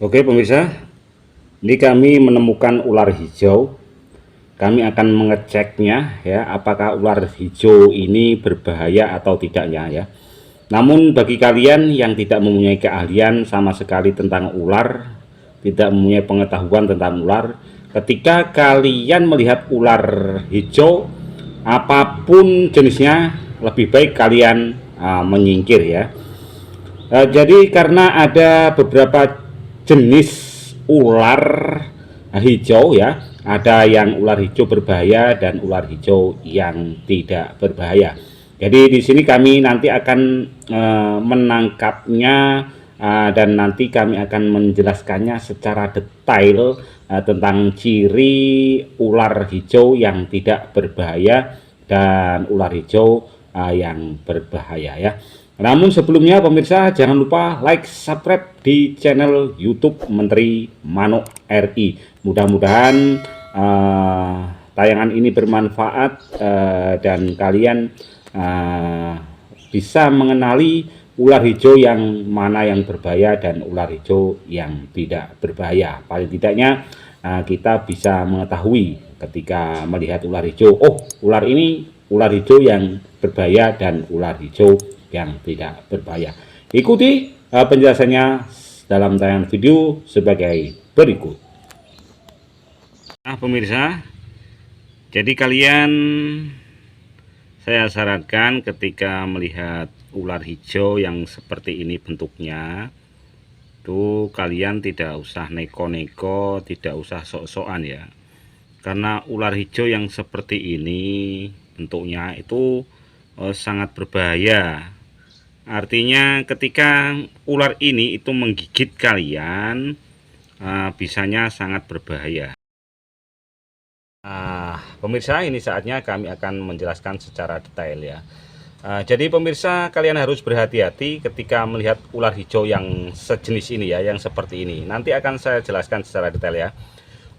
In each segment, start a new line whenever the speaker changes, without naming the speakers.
Oke pemirsa, ini kami menemukan ular hijau. Kami akan mengeceknya ya, apakah ular hijau ini berbahaya atau tidaknya ya. Namun bagi kalian yang tidak mempunyai keahlian sama sekali tentang ular, tidak mempunyai pengetahuan tentang ular, ketika kalian melihat ular hijau apapun jenisnya, lebih baik kalian menyingkir ya. Jadi karena ada beberapa jenis ular hijau ya, ada yang ular hijau berbahaya dan ular hijau yang tidak berbahaya. Jadi di sini kami nanti akan menangkapnya, dan nanti kami akan menjelaskannya secara detail tentang ciri ular hijau yang tidak berbahaya dan ular hijau yang berbahaya ya. Namun sebelumnya pemirsa jangan lupa like, subscribe di channel YouTube Menteri Manuk RI. Mudah-mudahan tayangan ini bermanfaat, dan kalian bisa mengenali ular hijau yang mana yang berbahaya dan ular hijau yang tidak berbahaya. Paling tidaknya kita bisa mengetahui ketika melihat ular hijau, oh ular ini ular hijau yang berbahaya dan ular hijau yang tidak berbahaya. Ikuti penjelasannya dalam tayangan video sebagai berikut. Nah pemirsa, jadi kalian, saya sarankan ketika melihat ular hijau yang seperti ini bentuknya, tuh kalian tidak usah neko-neko, tidak usah sok-sokan ya. Karena ular hijau yang seperti ini bentuknya itu sangat berbahaya. Artinya ketika ular ini itu menggigit kalian, bisanya sangat berbahaya. Pemirsa, ini saatnya kami akan menjelaskan secara detail ya. Jadi pemirsa, kalian harus berhati-hati ketika melihat ular hijau yang sejenis ini ya, yang seperti ini. Nanti akan saya jelaskan secara detail ya.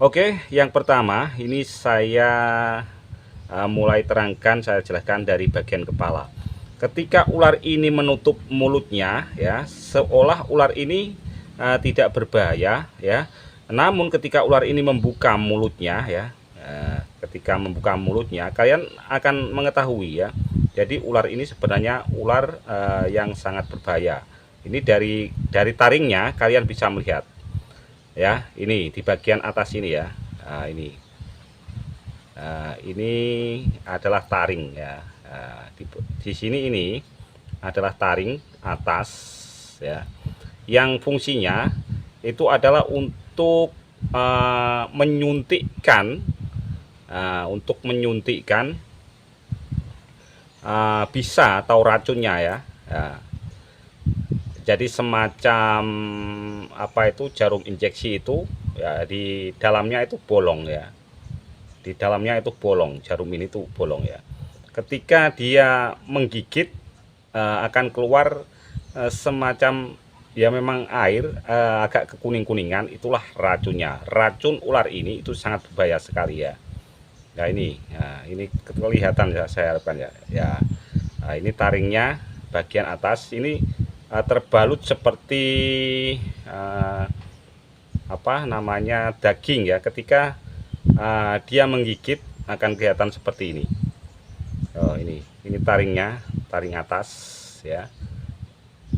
Oke, yang pertama ini saya mulai terangkan, saya jelaskan dari bagian kepala. Ketika ular ini menutup mulutnya ya, seolah ular ini tidak berbahaya ya. Namun ketika ular ini membuka mulutnya ya, ketika membuka mulutnya kalian akan mengetahui ya, jadi ular ini sebenarnya ular yang sangat berbahaya. Ini dari taringnya kalian bisa melihat ya, ini di bagian atas ini ya, ini adalah taring ya. Di sini ini adalah taring atas ya, yang fungsinya itu adalah untuk menyuntikkan, bisa atau racunnya ya. Jadi semacam apa itu, jarum injeksi itu ya, di dalamnya itu bolong ya. Di dalamnya itu bolong, jarum ini tuh bolong ya. Ketika dia menggigit akan keluar semacam ya, memang air agak kekuning-kuningan, itulah racunnya. Racun ular ini itu sangat berbahaya sekali ya. Nah ini kelihatan ya, saya harapkan ya. Nah, ini taringnya bagian atas ini terbalut seperti apa namanya, daging ya. Ketika dia menggigit akan kelihatan seperti ini. Oh ini taringnya, taring atas ya.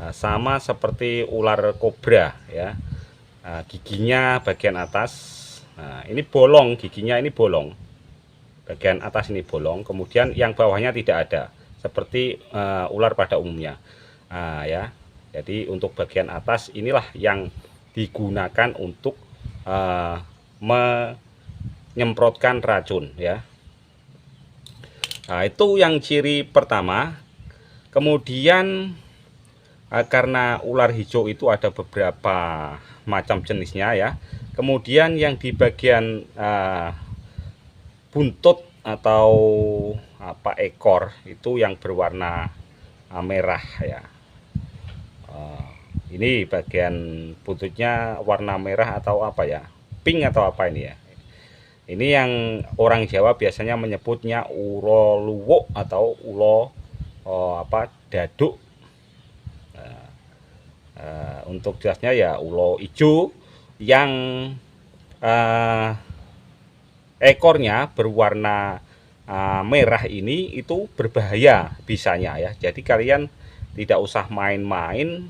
Sama seperti ular kobra ya. Giginya bagian atas, nah ini bolong, giginya ini bolong, bagian atas ini bolong, kemudian yang bawahnya tidak ada seperti ular pada umumnya. Ya, jadi untuk bagian atas inilah yang digunakan untuk menyemprotkan racun ya. Nah, itu yang ciri pertama. Kemudian karena ular hijau itu ada beberapa macam jenisnya ya. Kemudian yang di bagian buntut atau apa, ekor itu yang berwarna merah ya. Ini bagian buntutnya warna merah atau apa ya, pink atau apa ini ya. Ini yang orang Jawa biasanya menyebutnya ulo luwuk atau ulo daduk. Untuk jelasnya ya ulo ijo, yang ekornya berwarna merah ini itu berbahaya bisanya ya. Jadi kalian tidak usah main-main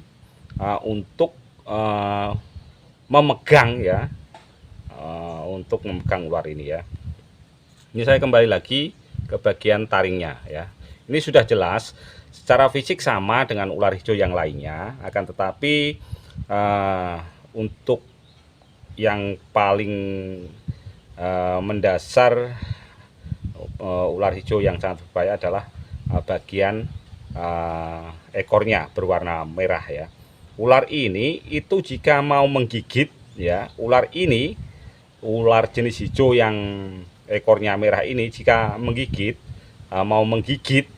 untuk memegang ya, untuk memegang ular ini ya. Ini saya kembali lagi ke bagian taringnya ya. Ini sudah jelas secara fisik sama dengan ular hijau yang lainnya, akan tetapi untuk yang paling mendasar ular hijau yang sangat berbahaya adalah bagian ekornya berwarna merah ya. Ular ini itu jika mau menggigit ya, ular jenis hijau yang ekornya merah ini jika menggigit, mau menggigit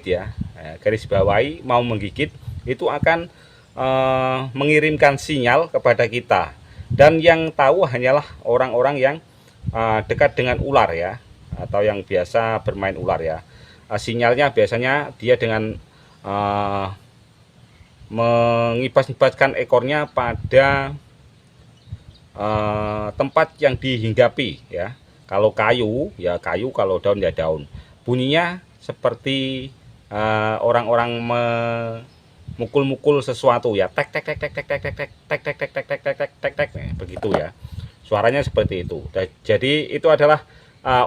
ya, garis bawahi mau menggigit, itu akan mengirimkan sinyal kepada kita, dan yang tahu hanyalah orang-orang yang dekat dengan ular ya, atau yang biasa bermain ular ya. Sinyalnya biasanya dia dengan mengibas-ibaskan ekornya pada tempat yang dihinggapi ya. Kalau kayu ya kayu, kalau daun ya daun. Bunyinya seperti orang-orang mukul-mukul sesuatu ya, tek tek tek tek tek tek tek tek tek tek tek tek tek tek tek tek, begitu ya. Suaranya seperti itu. Jadi itu adalah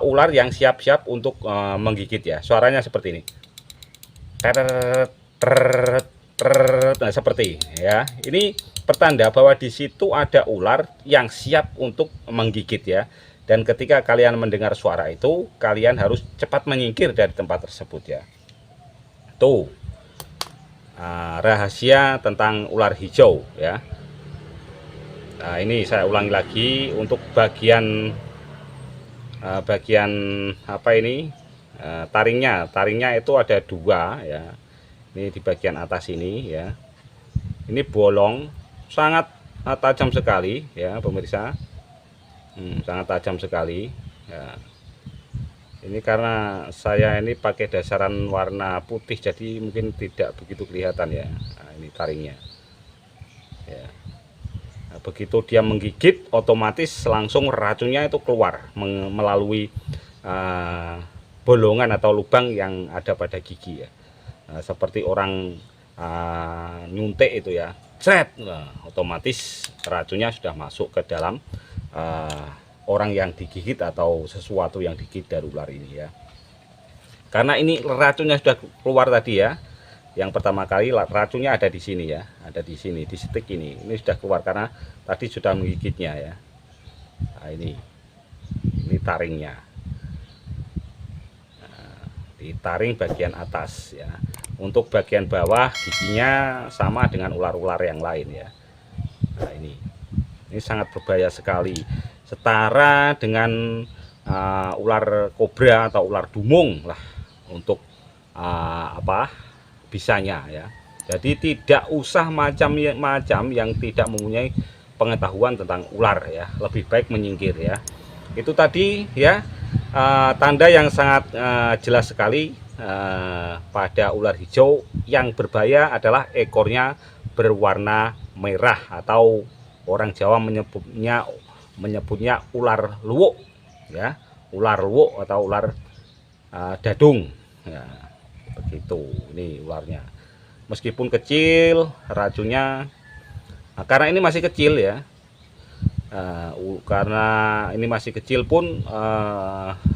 ular yang siap-siap untuk menggigit ya. Suaranya seperti ini. Nah, seperti ya. Ini pertanda bahwa di situ ada ular yang siap untuk menggigit ya. Dan ketika kalian mendengar suara itu, kalian harus cepat menyingkir dari tempat tersebut ya. Tuh rahasia tentang ular hijau ya. Nah, ini saya ulangi lagi untuk bagian apa ini, taringnya itu ada dua ya. Ini di bagian atas ini ya. Ini bolong, sangat tajam sekali ya pemirsa. Sangat tajam sekali ya. Ini karena saya ini pakai dasaran warna putih, jadi mungkin tidak begitu kelihatan ya. Nah, ini taringnya ya. Nah, begitu dia menggigit, otomatis langsung racunnya itu keluar melalui bolongan atau lubang yang ada pada gigi ya. Nah, seperti orang nyuntik itu ya, cret, nah, otomatis racunnya sudah masuk ke dalam orang yang digigit atau sesuatu yang digigit dari ular ini ya. Karena ini racunnya sudah keluar tadi ya. Yang pertama kali racunnya ada di sini ya, ada di sini, di stick ini sudah keluar karena tadi sudah menggigitnya ya. Nah, ini taringnya. Nah, di taring bagian atas ya. Untuk bagian bawah giginya sama dengan ular-ular yang lain ya. Nah, ini sangat berbahaya sekali, setara dengan ular kobra atau ular dumung lah untuk bisanya ya. Jadi tidak usah macam-macam yang tidak mempunyai pengetahuan tentang ular ya, lebih baik menyingkir ya. Itu tadi ya tanda yang sangat jelas sekali pada ular hijau yang berbahaya adalah ekornya berwarna merah, atau orang Jawa menyebutnya ular luwuk ya, ular luwuk atau ular dadung ya, begitu. Ini ularnya meskipun kecil racunnya, karena ini masih kecil ya, karena ini masih kecil pun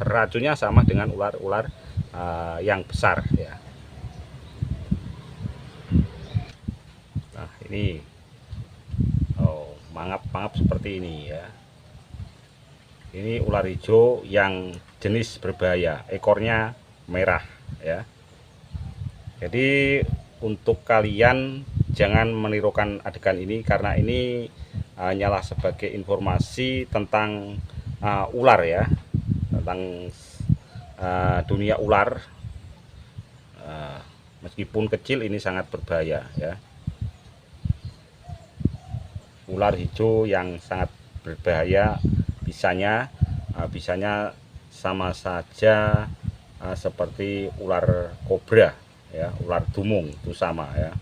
racunnya sama dengan ular-ular yang besar ya. Nah, ini mangap-mangap seperti ini ya. Ini ular hijau yang jenis berbahaya, ekornya merah ya. Jadi untuk kalian jangan menirukan adegan ini, karena ini hanyalah sebagai informasi tentang ular ya, tentang dunia ular. Meskipun kecil ini sangat berbahaya ya. Ular hijau yang sangat berbahaya, bisanya sama saja seperti ular kobra ya, ular dumung itu sama ya.